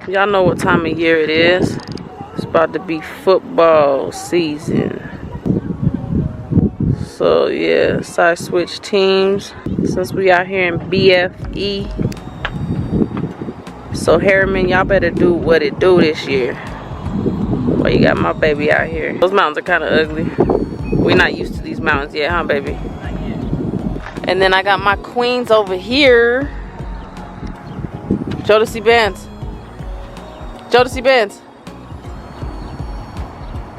Y'all know what time of year it is. It's about to be football season. So yeah, side switch teams since we out here in BFE. So Harriman, y'all better do what it do this year. Well, you got my baby out here. Those mountains are kind of ugly. We're not used to these mountains yet, huh, baby? And then I got my queens over here. Jodeci Bands. Jodeci Bands.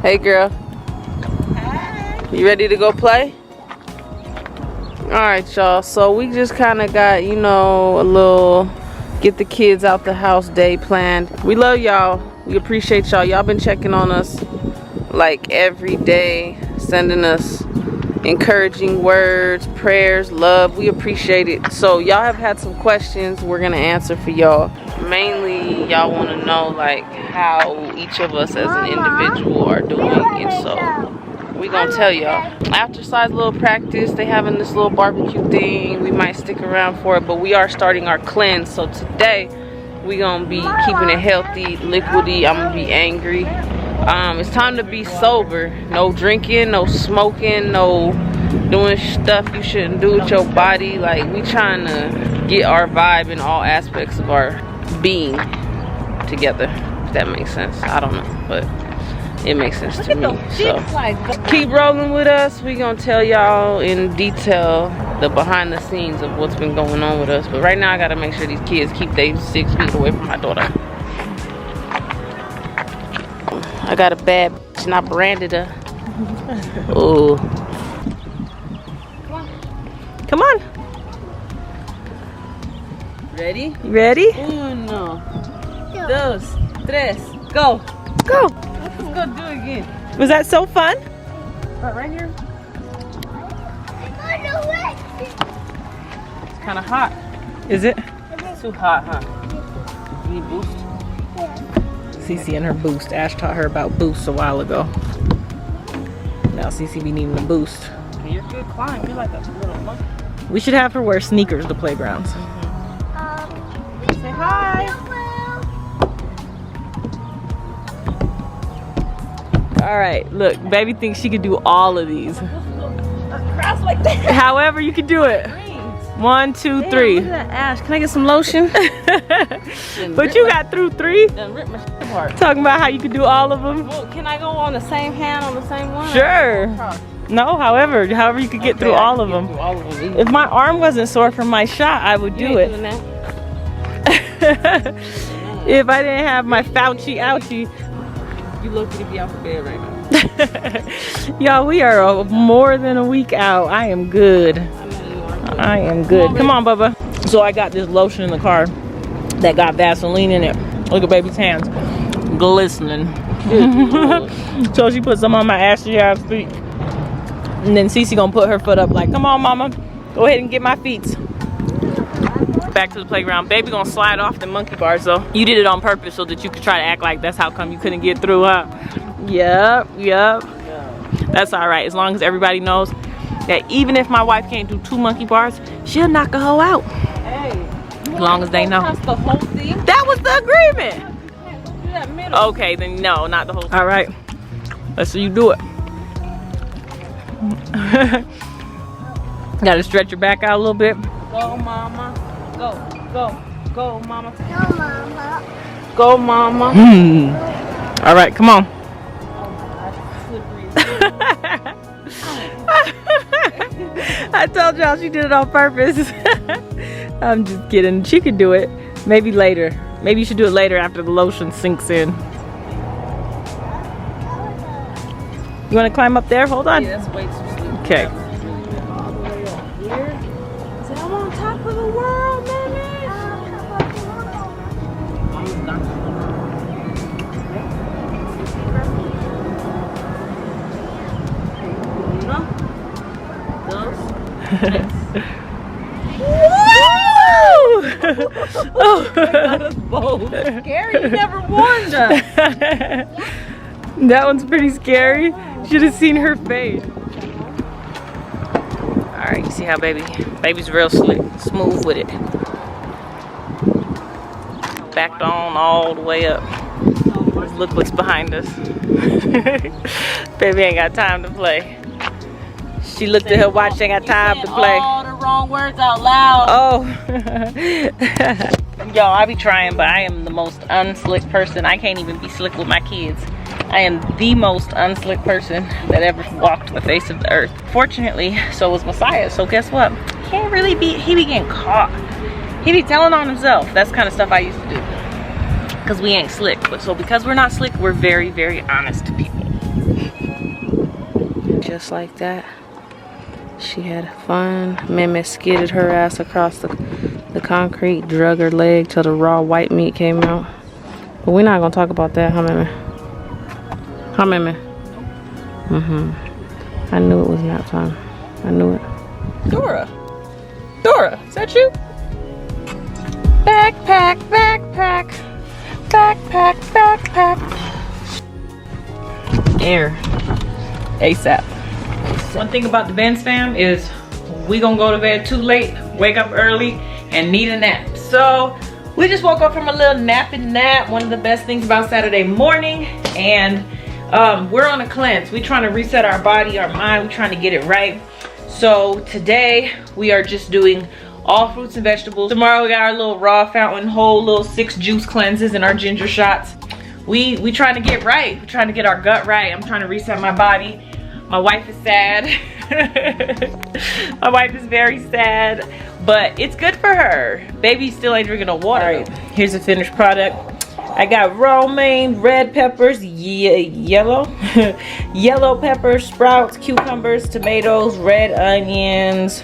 Hey, girl. Hi. You ready to go play? Alright, y'all. So we just kind of got, you know, a little get the kids out the house day planned. We love y'all. We appreciate y'all. Y'all been checking on us like every day, sending us encouraging words, prayers, love. We appreciate it. So y'all have had some questions we're gonna answer for y'all. Mainly y'all want to know like how each of us as an individual are doing, and so we gonna tell y'all. After size little practice, they having this little barbecue thing. We might stick around for it, but we are starting our cleanse. So today we gonna be keeping it healthy, liquidy. I'm gonna be angry. It's time to be sober. No drinking, no smoking, no doing stuff you shouldn't do with your body. Like, we trying to get our vibe in all aspects of our being together, if that makes sense. I don't know, but it makes sense to me. So keep rolling with us. We gonna tell y'all in detail the behind the scenes of what's been going on with us. But right now I gotta make sure these kids keep their 6 feet away from my daughter. I got a bad bitch and I branded her. Oh. Come on. Ready? You ready? Uno, dos, tres, go. Go. Let's go do it again. Was that so fun? Right here. It's kind of hot. Is it? It's too hot, huh? You need boost? Cici and her boost. Ash taught her about boosts a while ago. Now Cici be needing a boost. You're a good climb. You're like a little monkey. We should have her wear sneakers to playgrounds. Say hi. All right, look, baby thinks she could do all of these. Cross like that. However you can do it. 1, 2, 3. Look at that, Ash. Can I get some lotion? But you got through 3. Done ripped my shit apart. Talking about how you could do all of them. Well, can I go on the same hand on the same one? Sure. No, however you could get through all of them. If my arm wasn't sore from my shot, I would do it. If I didn't have my Fauci ouchie. You lucky to be out of bed right now. Y'all, we are more than a week out. I am good. I am good. Come on, Bubba. So I got this lotion in the car that got Vaseline in it. Look at baby's hands. Glistening. So she put some on my ashy ass feet. And then Cici gonna put her foot up like, come on, mama. Go ahead and get my feet. Back to the playground. Baby gonna slide off the monkey bars though. You did it on purpose so that you could try to act like that's how come you couldn't get through, huh? Yep. That's all right, as long as everybody knows that even if my wife can't do 2 monkey bars, she'll knock a hoe out. Hey. As long as they know. That's the whole thing. That was the agreement. Do that middle. Okay, then no, not the whole thing. All right, let's see you do it. Gotta stretch your back out a little bit. Go, mama. Go, go, mama. No, Mama. Go, mama. All right, come on. I told y'all she did it on purpose. I'm just kidding. She could do it. Maybe later. Maybe you should do it later after the lotion sinks in. You want to climb up there? Hold on. Yeah, that's way too sleep. Okay. All the way up here. Say, I'm on top of the world, baby. Oh. That was bold. Scary. You never warned us. That one's pretty scary. Should have seen her face. All right, you see how baby's real slick, smooth with it. backed on all the way up. Look what's behind us. Baby ain't got time to play. She looked at her watch, ain't got time to play. All the wrong words out loud. Oh. Y'all, I be trying, but I am the most unslick person. I can't even be slick with my kids. I am the most unslick person that ever walked the face of the earth. Fortunately, so was Messiah. So guess what? He be getting caught. He be telling on himself. That's the kind of stuff I used to do. Because we ain't slick. But so because we're not slick, we're very, very honest people. Just like that. She had fun. Meme skidded her ass across the concrete, drug her leg till the raw white meat came out. But we're not gonna talk about that, huh, Meme? Huh, Meme? I knew it was nap time. I knew it. Dora, is that you? Backpack, backpack, backpack, backpack. Air. ASAP. One thing about the Benz fam is we gonna go to bed too late, wake up early, and need a nap. So we just woke up from a little napping nap. One of the best things about Saturday morning, and we're on a cleanse. We're trying to reset our body, our mind. We're trying to get it right. So today we are just doing all fruits and vegetables. Tomorrow we got our little raw fountain, whole little 6 juice cleanses and our ginger shots. We trying to get right. We're trying to get our gut right. I'm trying to reset my body. My wife is sad. My wife is very sad, but it's good for her. Baby still ain't drinking no water. All right, here's the finished product. I got romaine, red peppers, yellow peppers, sprouts, cucumbers, tomatoes, red onions.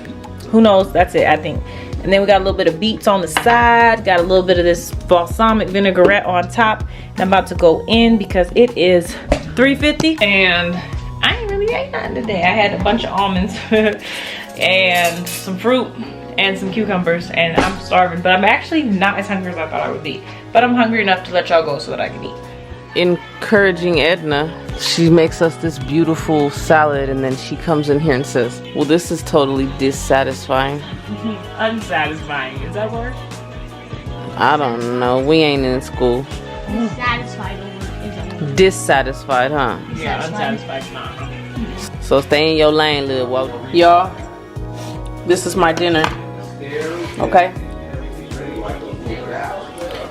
Who knows? That's it, I think. And then we got a little bit of beets on the side. Got a little bit of this balsamic vinaigrette on top. And I'm about to go in because it is 3:50 and I ain't really ate nothing today. I had a bunch of almonds and some fruit and some cucumbers, and I'm starving, but I'm actually not as hungry as I thought I would be. But I'm hungry enough to let y'all go so that I can eat. Encouraging Edna, she makes us this beautiful salad, and then she comes in here and says, well, this is totally dissatisfying. Unsatisfying, is that a word? I don't know, we ain't in school. Dissatisfied. Dissatisfied, huh? Yeah, unsatisfied, nah. So stay in your lane, little Walter. Y'all, this is my dinner, okay?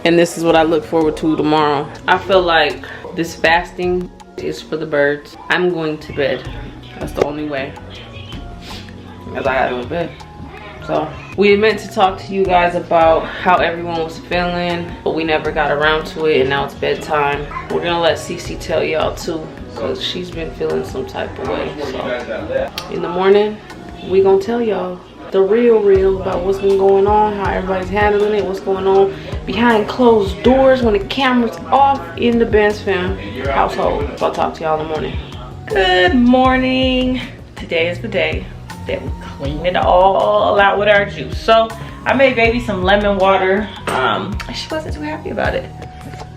And this is what I look forward to tomorrow. I feel like this fasting is for the birds. I'm going to bed. That's the only way. Because I gotta go to bed. So we had meant to talk to you guys about how everyone was feeling, but we never got around to it, and now it's bedtime. We're gonna let Cici tell y'all too, because she's been feeling some type of way. So in the morning, we gonna tell y'all the real about what's been going on, how everybody's handling it, what's going on behind closed doors when the camera's off in the Benz fam household. So I'll talk to y'all in the morning. Good morning. Today is the day that we clean it all out with our juice. So I made baby some lemon water. She wasn't too happy about it.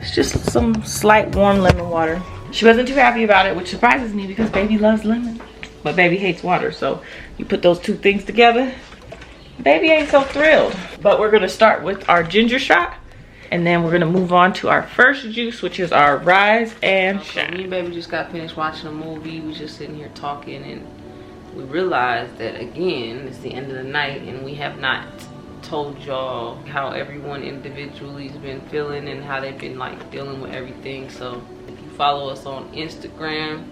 It's just some slight warm lemon water. She wasn't too happy about it, which surprises me because baby loves lemon, but baby hates water. So you put those two things together, baby ain't so thrilled. But we're gonna start with our ginger shot, and then we're gonna move on to our first juice, which is our rise and shine. Me and baby just got finished watching a movie. We just sitting here talking, and we realized that again it's the end of the night and we have not told y'all how everyone individually has been feeling and how they've been like dealing with everything. So if you follow us on Instagram,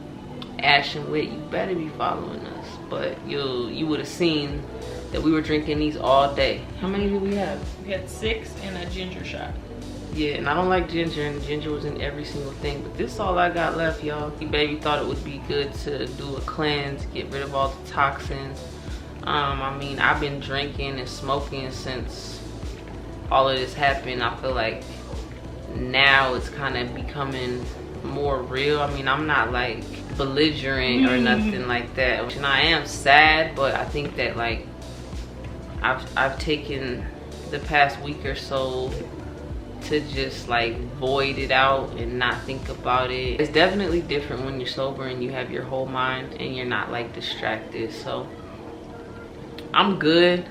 Ash and Wit, you better be following us. But you would have seen that we were drinking these all day. How many did we have? We had 6 and a ginger shot. Yeah, and I don't like ginger, and ginger was in every single thing, but this is all I got left, y'all. Baby thought it would be good to do a cleanse, get rid of all the toxins. I mean, I've been drinking and smoking since all of this happened. I feel like now it's kind of becoming more real. I mean, I'm not like belligerent or nothing like that. And I am sad, but I think that like I've taken the past week or so to just like void it out and not think about it. It's definitely different when you're sober and you have your whole mind and you're not like distracted. So I'm good.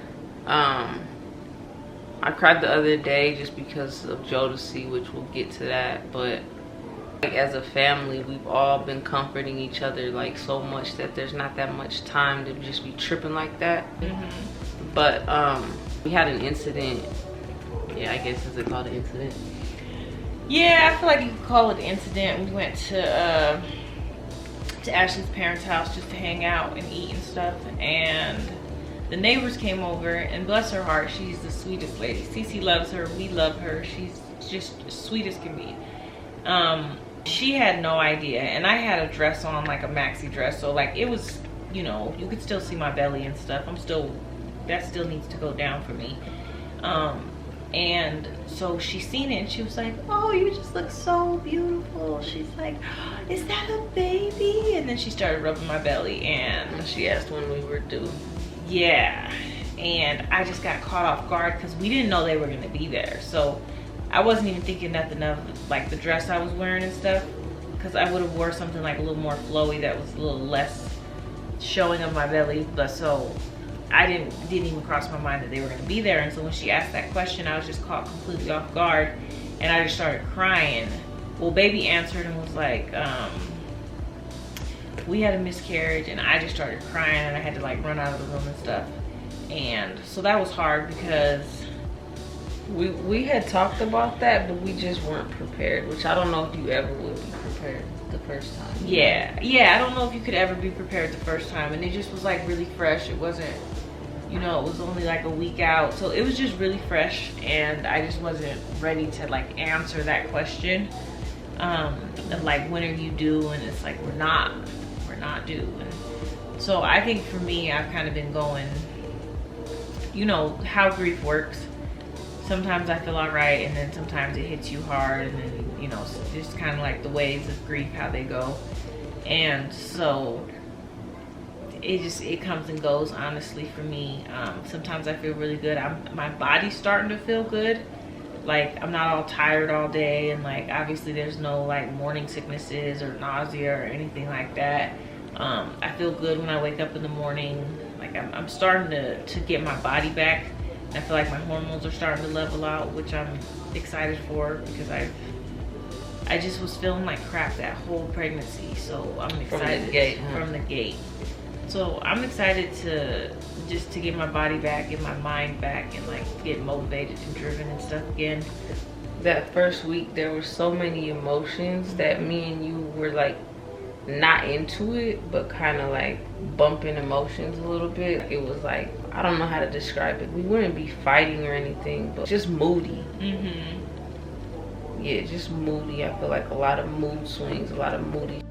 I I cried the other day just because of Jodeci, which we'll get to that. But like, as a family, we've all been comforting each other like so much that there's not that much time to just be tripping like that. But we had an incident. Yeah, I guess, is it called an incident? Yeah, I feel like you could call it an incident. We went to Ashley's parents' house just to hang out and eat and stuff, and the neighbors came over, and bless her heart, she's the sweetest lady. Cici loves her, we love her, she's just sweet as can be. She had no idea, and I had a dress on, like a maxi dress, so like it was, you know, you could still see my belly and stuff. That still needs to go down for me. And so she seen it and she was like, oh, you just look so beautiful. She's like, is that a baby? And then she started rubbing my belly, and she asked when we were due. Yeah, and I just got caught off guard because we didn't know they were gonna be there. So I wasn't even thinking nothing of like the dress I was wearing and stuff, because I would have wore something like a little more flowy that was a little less showing of my belly. But so I didn't even cross my mind that they were gonna be there. And so when she asked that question, I was just caught completely off guard, and I just started crying. Well, baby answered and was like, we had a miscarriage, and I just started crying, and I had to like run out of the room and stuff. And so that was hard because we had talked about that, but we just weren't prepared, which I don't know if you ever would be prepared the first time. Yeah, I don't know if you could ever be prepared the first time, and it just was like really fresh. It wasn't, you know, it was only like a week out, so it was just really fresh, and I just wasn't ready to like answer that question of like, when are you due? And it's like, we're not due. And so I think for me, I've kind of been going, you know how grief works. Sometimes I feel all right, and then sometimes it hits you hard, and then, you know, just kind of like the waves of grief, how they go. And so it comes and goes, honestly, for me. Sometimes I feel really good. My body's starting to feel good. Like, I'm not all tired all day, and like obviously there's no like morning sicknesses or nausea or anything like that. I feel good when I wake up in the morning. Like I'm starting to get my body back. I feel like my hormones are starting to level out, which I'm excited for, because I just was feeling like crap that whole pregnancy. So I'm excited from the gate. So I'm excited to get my body back, get my mind back, and like get motivated and driven and stuff again. That first week, there were so many emotions that me and you were like not into it, but kind of like bumping emotions a little bit. It was like, I don't know how to describe it. We wouldn't be fighting or anything, but just moody. Yeah, just moody. I feel like a lot of mood swings, a lot of moody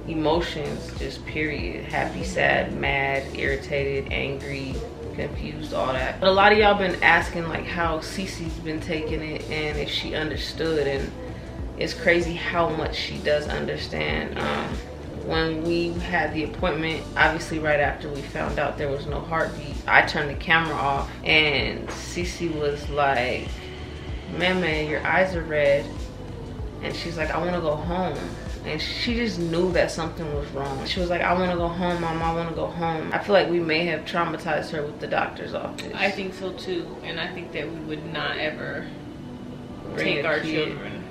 emotions, just period. Happy, sad, mad, irritated, angry, confused, all that. But a lot of y'all been asking like how Cici's been taking it and if she understood, and it's crazy how much she does understand. When we had the appointment, obviously right after we found out there was no heartbeat, I turned the camera off, and Cici was like, Mama, your eyes are red. And she's like, I want to go home. And she just knew that something was wrong. She was like, I want to go home, Mom, I want to go home. I feel like we may have traumatized her with the doctor's office. I think so too, and I think that we would not ever take our children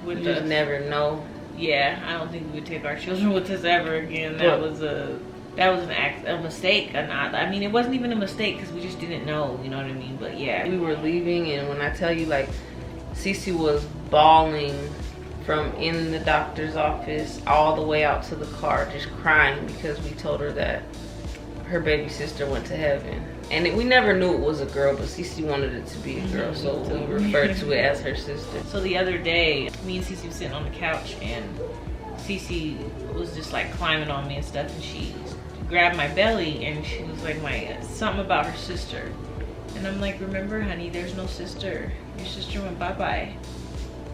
with us. You just never know. Yeah, I don't think we would take our children with us ever again. That was a mistake. I mean, it wasn't even a mistake because we just didn't know, you know what I mean? But yeah, we were leaving, and when I tell you, like, Cici was bawling from in the doctor's office all the way out to the car, just crying because we told her that her baby sister went to heaven. And we never knew it was a girl, but Cici wanted it to be a girl, so we referred to it as her sister. So the other day, me and Cici were sitting on the couch, and Cici was just like climbing on me and stuff, and she grabbed my belly, and she was like, something about her sister. And I'm like, remember, honey, there's no sister. Your sister went bye-bye.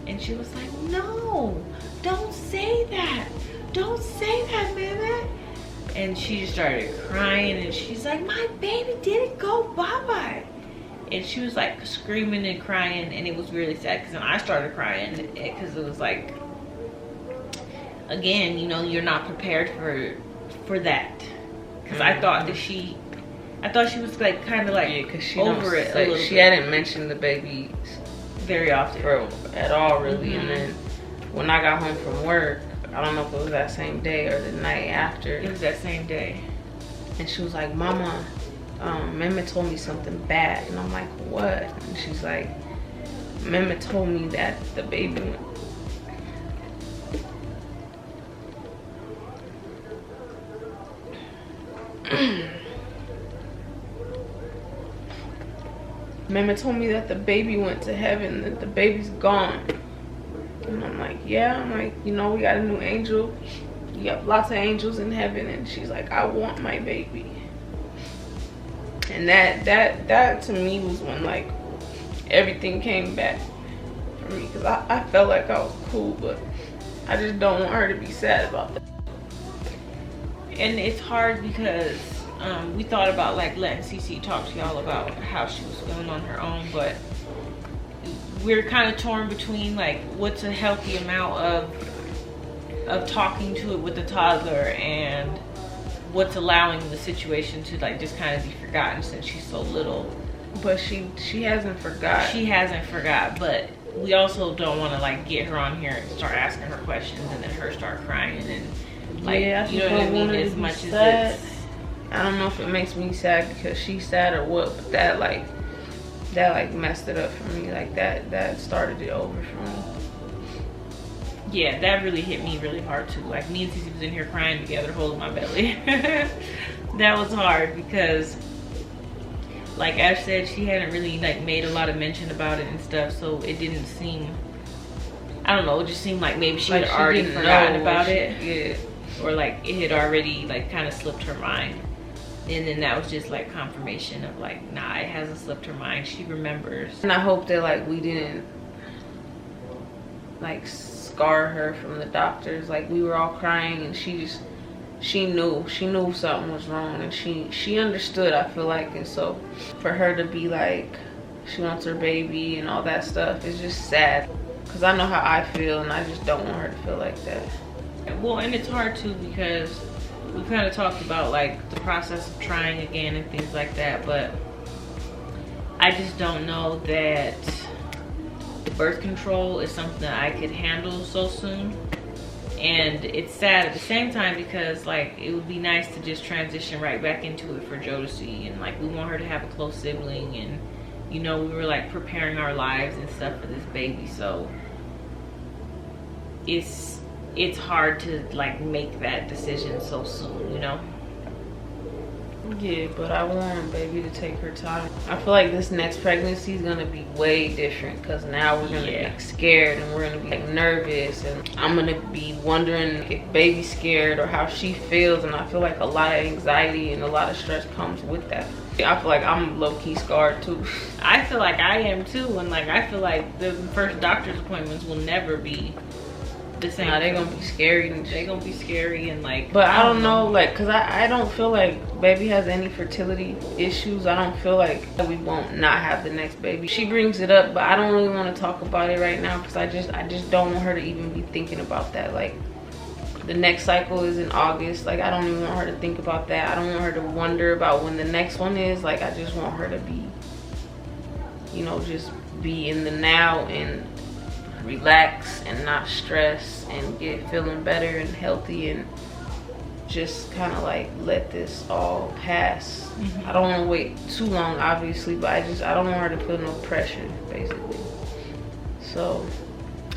And she was like, no, don't say that. Don't say that, Mama. And she just started crying, and she's like, my baby didn't go bye-bye. And she was like screaming and crying, and it was really sad because then I started crying because it was like, again, you know, you're not prepared for that. Because I thought that she I thought she was like kind of like because she over it a little she bit. hadn't mentioned the baby Very often at all, really. And then when I got home from work, I don't know if it was that same day or the night after. It was that same day. And she was like, Mama, Mehmet told me something bad. And I'm like, what? And she's like, Mehmet told me that the baby went. Mehmet told me that the baby went to heaven, that the baby's gone. And I'm like, yeah. I'm like, you know, we got a new angel. You have lots of angels in heaven. And she's like, I want my baby. And that to me was when like everything came back for me, because I felt like I was cool, but I just don't want her to be sad about that. And it's hard because we thought about like letting Cici talk to y'all about how she was feeling on her own, but we're kind of torn between like what's a healthy amount of talking to it with the toddler and what's allowing the situation to like just kind of be forgotten since she's so little. But she hasn't forgot. She hasn't forgot, but we also don't want to like get her on here and start asking her questions and then her start crying and like, yeah, you know what I mean, as much as it's, I don't know if it makes me sad because she's sad or what, but that like messed it up for me. Like that started it over for me. Yeah, that really hit me really hard too. Like me and Cici was in here crying together, holding my belly. That was hard because, like Ash said, she hadn't really like made a lot of mention about it and stuff, so it didn't seem, I don't know, it just seemed like maybe she had already forgotten about it. Yeah. Or like it had already like kind of slipped her mind. And then that was just like confirmation of like, nah, it hasn't slipped her mind. She remembers. And I hope that like we didn't like scar her from the doctors. Like we were all crying and she knew something was wrong, and she understood, I feel like. And so for her to be like she wants her baby and all that stuff, it's just sad because I know how I feel and I just don't want her to feel like that. Well, and it's hard too because we kind of talked about like the process of trying again and things like that, but I just don't know that birth control is something that I could handle so soon. And it's sad at the same time because like it would be nice to just transition right back into it for Joe to see, and like we want her to have a close sibling, and you know, we were like preparing our lives and stuff for this baby, so it's hard to like make that decision so soon, you know. Yeah, but I want baby to take her time. I feel like this next pregnancy is gonna be way different because now we're gonna be scared and we're gonna be like nervous, and I'm gonna be wondering if baby's scared or how she feels, and I feel like a lot of anxiety and a lot of stress comes with that. I feel like I'm low-key scarred too. I feel like I am too, and like I feel like the first doctor's appointments will never be the same. Nah, they're gonna be scary. They're gonna be scary and like. But I don't know, like, cause I don't feel like baby has any fertility issues. I don't feel like we won't not have the next baby. She brings it up, but I don't really want to talk about it right now because I just don't want her to even be thinking about that. Like, the next cycle is in August. Like, I don't even want her to think about that. I don't want her to wonder about when the next one is. Like, I just want her to be, you know, just be in the now and relax and not stress and get feeling better and healthy and just kind of like let this all pass. I don't want to wait too long, obviously, but I don't want her to feel no pressure, basically. So,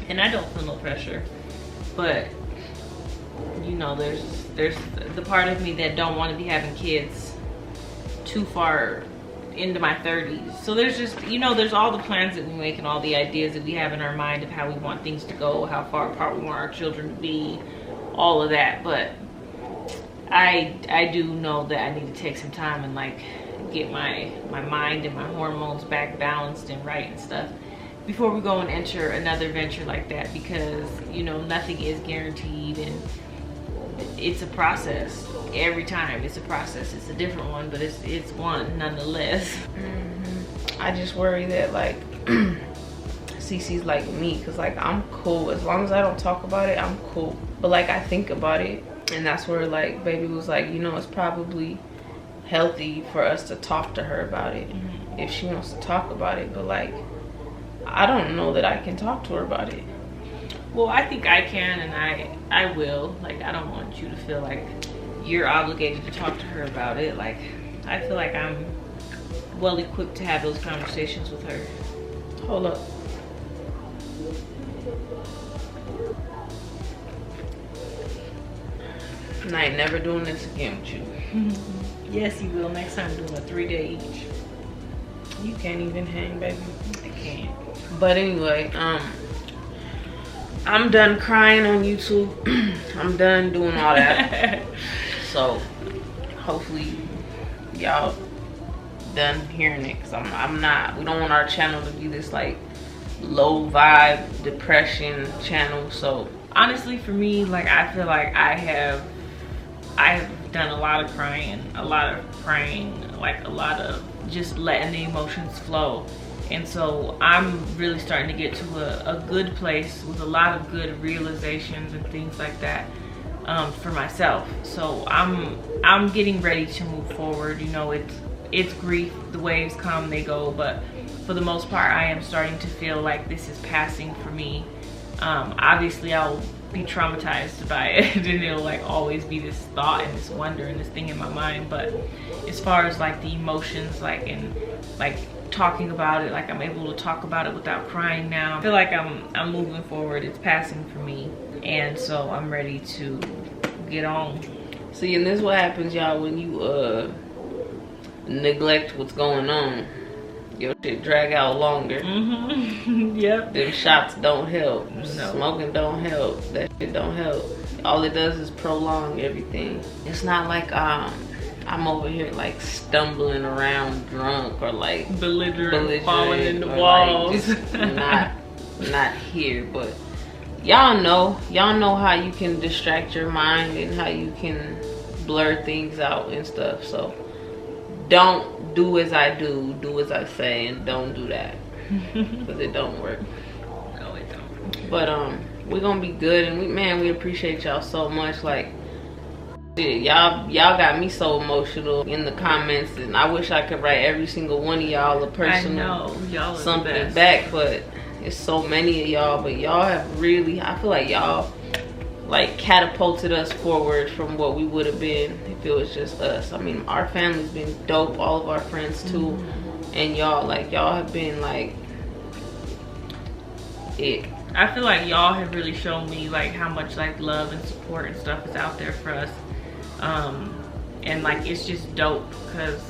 and I don't feel no pressure, but you know, there's the part of me that don't want to be having kids too far into my 30s. So there's just, you know, there's all the plans that we make and all the ideas that we have in our mind of how we want things to go, how far apart we want our children to be, all of that. But I do know that I need to take some time and like get my mind and my hormones back balanced and right and stuff before we go and enter another venture like that, because you know, nothing is guaranteed and it's a process. Every time it's a process. It's a different one, but it's one nonetheless. I just worry that like Cici's like me, because like I'm cool as long as I don't talk about it. I'm cool, but like I think about it, and that's where like baby was like, you know, it's probably healthy for us to talk to her about it if she wants to talk about it. But like, I don't know that I can talk to her about it. Well, I think I can, and I will. Like, I don't want you to feel like you're obligated to talk to her about it. Like, I feel like I'm well equipped to have those conversations with her. Hold up. And I ain't never doing this again with you. Yes, you will. Next time, doing a 3-day each. You can't even hang, baby. I can't. But anyway, I'm done crying on YouTube. I'm done doing all that. So hopefully y'all done hearing it, because I'm not, we don't want our channel to be this like low vibe depression channel. So honestly, for me, like, I feel like I have done a lot of crying, like a lot of just letting the emotions flow. And so I'm really starting to get to a good place with a lot of good realizations and things like that for myself. So I'm getting ready to move forward. You know, it's grief, the waves come, they go, but for the most part I am starting to feel like this is passing for me. Obviously I'll be traumatized by it and it'll like always be this thought and this wonder and this thing in my mind. But as far as like the emotions, like, and like talking about it, like I'm able to talk about it without crying now. I feel like I'm moving forward. It's passing for me, and so I'm ready to get on. See, and this is what happens, y'all, when you neglect what's going on. Your shit drag out longer. Yep. Them shots don't help. No. Smoking don't help. That shit don't help. All it does is prolong everything. It's not like I'm over here like stumbling around drunk or like belligerent falling in the Like, walls. just not here. But y'all know how you can distract your mind and how you can blur things out and stuff. So don't do as I do as I say, and don't do that, because it don't work. No, it don't. But we're gonna be good, and we appreciate y'all so much. Like, y'all got me so emotional in the comments, and I wish I could write every single one of y'all a personal y'all something back, but it's so many of y'all. But y'all have really, I feel like y'all like catapulted us forward from what we would have been if it was just us. I mean, our family's been dope, all of our friends too, and y'all have been like it. I feel like y'all have really shown me like how much like love and support and stuff is out there for us, and like it's just dope, because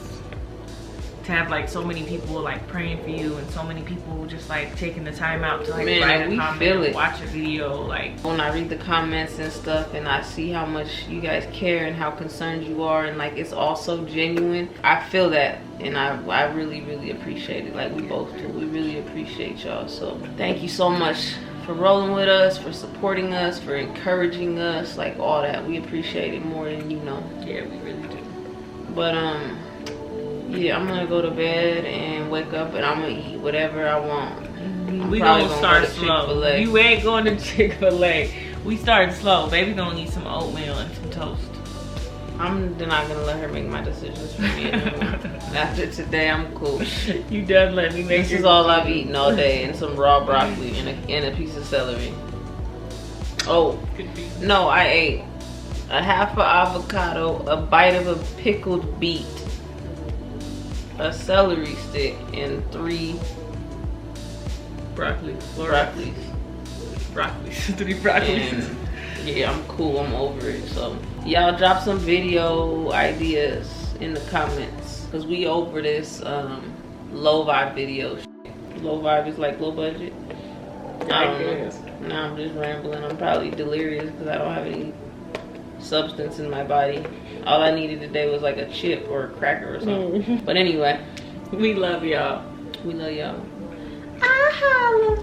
to have like so many people like praying for you, and so many people just like taking the time out to like write a comment and watch a video. Like, when I read the comments and stuff and I see how much you guys care and how concerned you are, and like it's all so genuine, I feel that, and I really appreciate it. Like, we both do. We really appreciate y'all. So thank you so much for rolling with us, for supporting us, for encouraging us, like all that. We appreciate it more than you know. Yeah, we really do. But yeah, I'm gonna go to bed and wake up, and I'm gonna eat whatever I want. We gonna start slow. You ain't going to Chick-fil-A. We started slow. Baby gonna need some oatmeal and some toast. I'm not gonna let her make my decisions for me anymore. After today, I'm cool. You done let me make. This is all I've eaten all day, and some raw broccoli and a piece of celery. Oh, no, I ate a half an avocado, a bite of a pickled beet, a celery stick, and 3 broccolis. 3 broccolis. Yeah, I'm cool. I'm over it. So y'all drop some video ideas in the comments, because we over this low vibe video shit. Low vibe is like low budget. I don't know. Now I'm just rambling. I'm probably delirious because I don't have any substance in my body. All I needed today was like a chip or a cracker or something. But anyway, we love y'all. We love y'all. I holla.